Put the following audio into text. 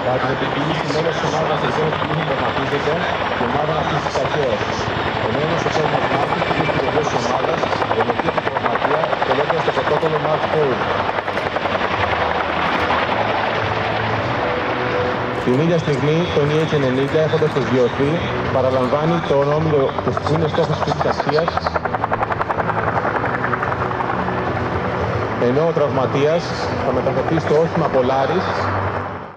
Κατά την επιτήρηση μέλος της ομάδας της ζώνης του Λίχνου τραυματίζεται και η ομάδα να αφήσει ταχαίως. Εμένως ο Φέρμας Μάρκης που βρίσκει το γιος της ομάδας, ενοχή την τραυματία, εκτελώντας το πρωτόκολλο Match Hold. Την ίδια στιγμή, το EH90, έχοντας προσγειωθεί, παραλαμβάνει τον όμιλο που είναι στόχος της αξίας, ενώ ο τραυματίας θα μεταφερθεί στο όχημα Polaris